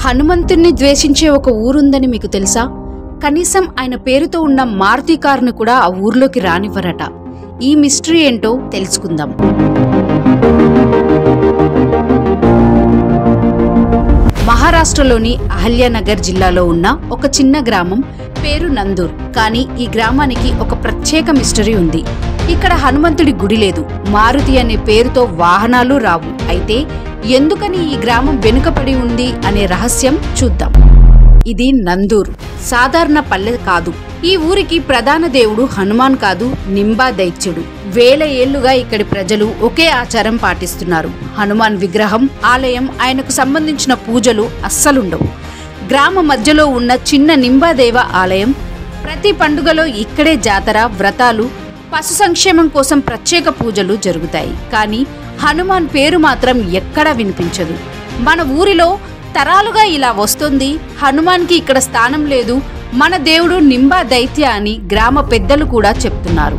హనుమంతుణ్ణి ద్వేషించే ఒక ఊరుందని మీకు తెలుసా? కనీసం ఆయన పేరుతో ఉన్న మారుతి కారును కూడా ఆ ఊర్లోకి రానివ్వరట. ఈ మిస్టరీ ఏంటో తెలుసుకుందాం. మహారాష్ట్రలోని అహల్యానగర్ జిల్లాలో ఉన్న ఒక చిన్న గ్రామం పేరు నందూర్. కానీ ఈ గ్రామానికి ఒక ప్రత్యేక మిస్టరీ ఉంది. ఇక్కడ హనుమంతుడి గుడి లేదు, మారుతి అనే పేరుతో వాహనాలు రావు. అయితే ఎందుకని ఈ గ్రామం వెనుకబడి ఉంది అనే రహస్యం చూద్దాం. ఇది నందూర్, సాధారణ పల్లె కాదు. ఈ ఊరికి ప్రధాన దేవుడు హనుమాన్ కాదు, నింబా దైత్యుడు. వేల ఏళ్లుగా ఇక్కడి ప్రజలు ఒకే ఆచారం పాటిస్తున్నారు. హనుమాన్ విగ్రహం, ఆలయం, ఆయనకు సంబంధించిన పూజలు అస్సలుండవు. గ్రామ మధ్యలో ఉన్న చిన్న నింబాదేవ ఆలయం, ప్రతి పండుగలో ఇక్కడే జాతర, వ్రతాలు, పశు సంక్షేమం కోసం ప్రత్యేక పూజలు జరుగుతాయి. కానీ హనుమాన్ పేరు మాత్రం ఎక్కడా వినిపించదు. మన ఊరిలో తరాలుగా ఇలా వస్తుంది. హనుమాన్కి ఇక్కడ స్థానం లేదు, మన దేవుడు నింబా దైత్య అని గ్రామ పెద్దలు కూడా చెప్తున్నారు.